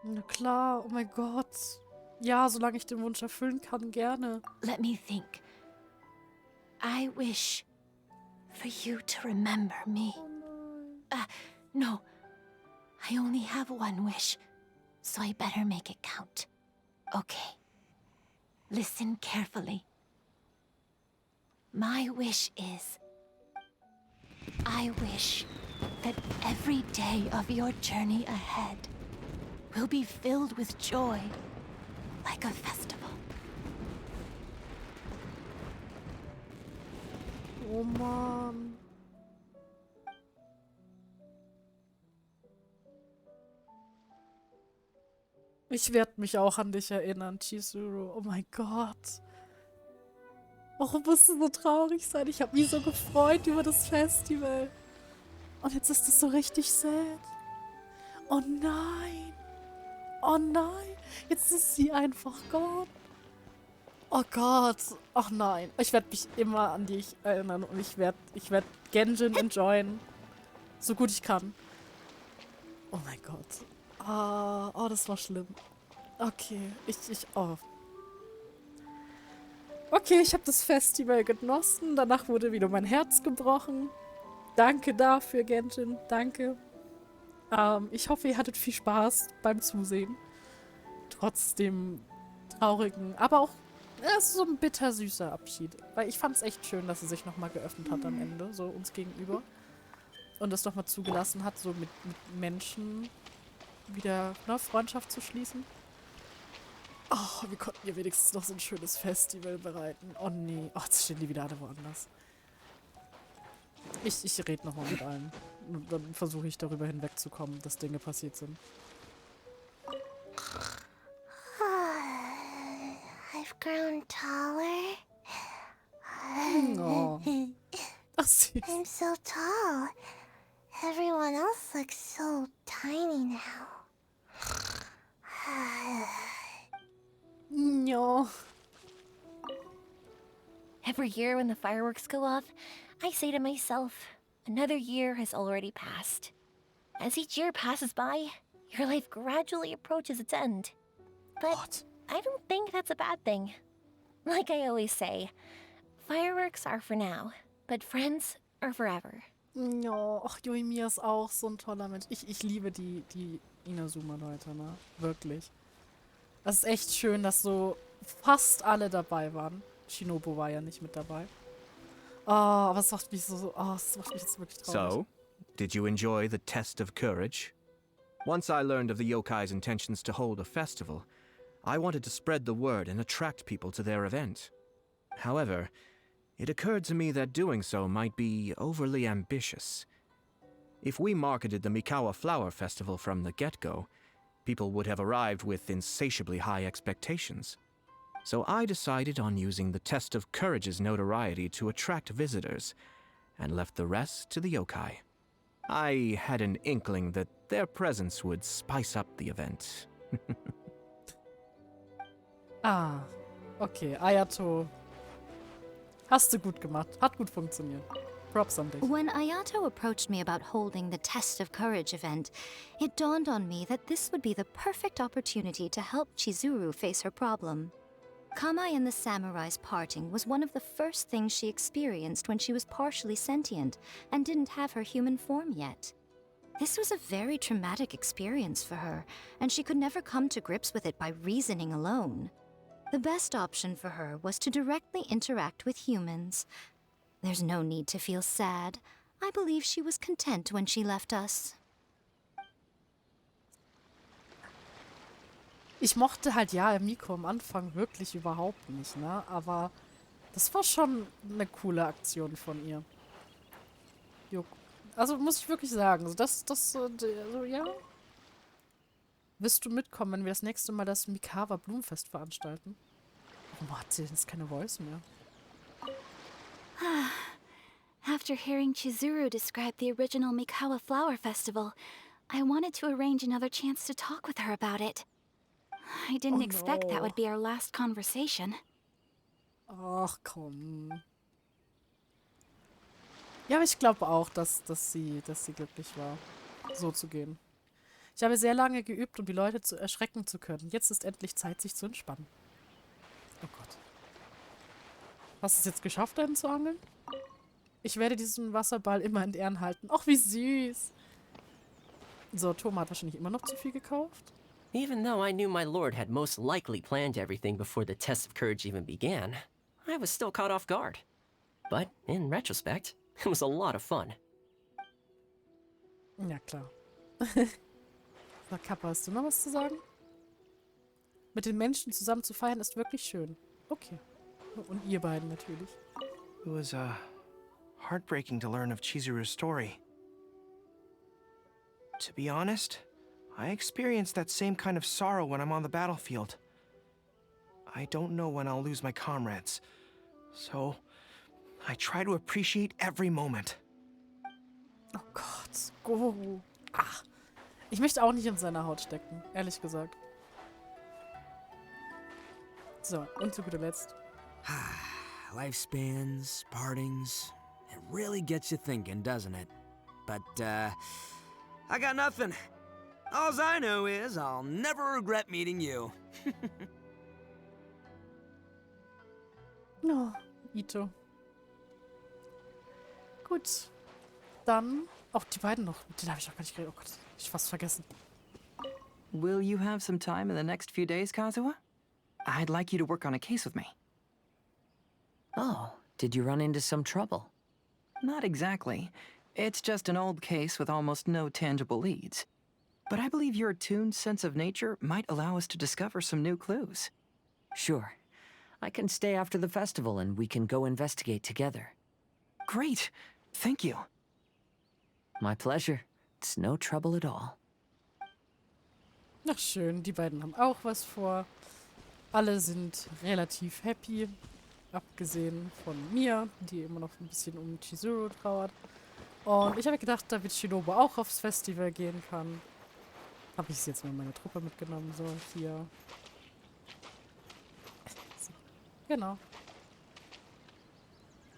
Speaker 1: Na klar, oh mein Gott. Ja, solange ich den Wunsch erfüllen kann, gerne.
Speaker 6: Let me think. I wish for you to remember me. No. I only have one wish, so I better make it count. Okay. Listen carefully. My wish is... I wish that every day of your journey ahead will be filled with joy, like a festival.
Speaker 1: Oh Mann. Ich werde mich auch an dich erinnern, Chizuru. Oh mein Gott. Warum musst du so traurig sein? Ich habe mich so gefreut über das Festival. Und jetzt ist es so richtig sad. Oh nein. Oh nein. Jetzt ist sie einfach gone. Oh Gott. Ach nein. Ich werde mich immer an dich erinnern. Und ich werd Genjin enjoyen. So gut ich kann. Oh mein Gott. Oh, das war schlimm. Okay, oh. Okay, ich habe das Festival genossen. Danach wurde wieder mein Herz gebrochen. Danke dafür, Genjin. Danke. Ich hoffe, ihr hattet viel Spaß beim Zusehen. Trotz dem traurigen, aber auch ist so ein bittersüßer Abschied. Weil ich fand es echt schön, dass sie sich nochmal geöffnet hat am Ende, so uns gegenüber. Und das nochmal zugelassen hat, so mit Menschen wieder eine Freundschaft zu schließen. Oh, wir konnten ihr wenigstens noch so ein schönes Festival bereiten. Oh nee. Oh, jetzt stehen die wieder alle woanders. Ich rede nochmal mit allen. Und dann versuche ich darüber hinwegzukommen, dass Dinge passiert sind.
Speaker 5: I've grown taller.
Speaker 1: Oh. Ach, süß.
Speaker 5: I'm so tall. Everyone else looks so tiny now.
Speaker 1: Ja.
Speaker 14: Every year when the fireworks go off, I say to myself, another year has already passed. As each year passes by, your life gradually approaches its end. But
Speaker 1: What?
Speaker 14: I don't think that's a bad thing. Like I always say, fireworks are for now, but friends are forever.
Speaker 1: Ja, ach, Yoimiya ist auch so ein toller Mensch. Ich liebe die Inazuma-Leute, ne? Wirklich. Das ist echt schön, dass so fast alle dabei waren. Shinobu war ja nicht mit dabei. Oh, aber es macht mich so, es macht mich jetzt wirklich traurig.
Speaker 13: So, did you enjoy the test of courage? Once I learned of the yokai's intentions to hold a festival, I wanted to spread the word and attract people to their event. However, it occurred to me that doing so might be overly ambitious. If we marketed the Mikawa Flower Festival from the get-go, People would have arrived with insatiably high expectations. So I decided on using the Test of Courage's notoriety to attract visitors, and left the rest to the yokai. I had an inkling that their presence would spice up the event.
Speaker 1: Ah, okay. Ayato. Hast du gut gemacht. Hat gut funktioniert. Props an dich.
Speaker 9: When Ayato approached me about holding the Test of Courage event, it dawned on me that this would be the perfect opportunity to help Chizuru face her problem. Kamai and the samurai's parting was one of the first things she experienced when she was partially sentient and didn't have her human form yet. This was a very traumatic experience for her, and she could never come to grips with it by reasoning alone. The best option for her was to directly interact with humans. There's no need to feel sad. I believe she was content when she left us.
Speaker 1: Ich mochte halt ja Miko am Anfang wirklich überhaupt nicht, ne? Aber das war schon eine coole Aktion von ihr. Also muss ich wirklich sagen, also ja. Wirst du mitkommen, wenn wir das nächste Mal das Mikawa Blumenfest veranstalten? Warum hat sie jetzt keine Voice mehr?
Speaker 15: After hearing Chizuru describe the original Mikawa Flower Festival, I wanted to arrange another chance to talk with her about it. I didn't expect that would be our last conversation.
Speaker 1: Ach komm. Ja, aber ich glaube auch, dass sie glücklich war, so zu gehen. Ich habe sehr lange geübt, um die Leute erschrecken zu können. Jetzt ist endlich Zeit, sich zu entspannen. Oh Gott. Hast du es jetzt geschafft, einen zu angeln? Ich werde diesen Wasserball immer in Ehren halten. Ach, wie süß. So, Tom hat wahrscheinlich immer noch zu viel gekauft.
Speaker 10: Even though I knew my lord had most likely planned everything before the test of courage even began, I was still caught off guard. But in retrospect, it was a lot of fun.
Speaker 1: Ja, klar. Na, Kappa, hast du noch was zu sagen? Mit den Menschen zusammen zu feiern ist wirklich schön. Okay. Und ihr beiden natürlich.
Speaker 11: It was, heartbreaking to learn of Chizuru's story. To be honest, I experienced that same kind of sorrow when I'm on the battlefield. I don't know when I'll lose my comrades, so I try to appreciate every moment.
Speaker 1: Oh Gott, go. Ach, ich möchte auch nicht in seiner Haut stecken, ehrlich gesagt. So, und zu guter Letzt.
Speaker 8: Lifespans, partings, it really gets you thinking, doesn't it? But, I got nothing. All I know is I'll never regret meeting you.
Speaker 1: Oh, Ito. Gut. Dann auch die beiden noch. Den habe ich auch gar nicht geredet. Oh Gott, ich fast vergessen.
Speaker 3: Will you have some time in the next few days, Kazuha? I'd like you to work on a case with me.
Speaker 16: Oh, did you run into some trouble?
Speaker 3: Not exactly. It's just an old case with almost no tangible leads. But I believe your attuned sense of nature might allow us to discover some new clues.
Speaker 16: Sure. I can stay after the festival and we can go investigate together.
Speaker 3: Great. Thank you.
Speaker 16: My pleasure. It's no trouble at all.
Speaker 1: Ach schön, die beiden haben auch was vor. Alle sind relativ happy. Abgesehen von mir, die immer noch ein bisschen um Chizuru trauert. Und ich habe gedacht, damit Shinobu auch aufs Festival gehen kann, habe ich jetzt mal meine Truppe mitgenommen. So, hier. So, genau.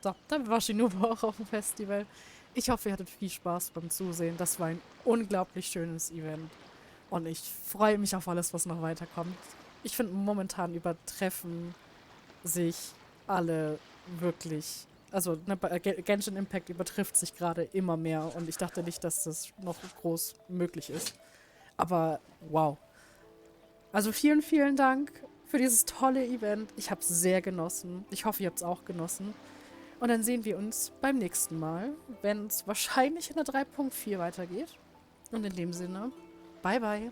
Speaker 1: So, dann war Shinobu auch auf dem Festival. Ich hoffe, ihr hattet viel Spaß beim Zusehen. Das war ein unglaublich schönes Event. Und ich freue mich auf alles, was noch weiterkommt. Ich finde, momentan übertreffen sich alle wirklich. Also, ne, Genshin Impact übertrifft sich gerade immer mehr. Und ich dachte nicht, dass das noch groß möglich ist. Aber wow. Also vielen, vielen Dank für dieses tolle Event. Ich habe es sehr genossen. Ich hoffe, ihr habt es auch genossen. Und dann sehen wir uns beim nächsten Mal, wenn es wahrscheinlich in der 3.4 weitergeht. Und in dem Sinne, bye bye.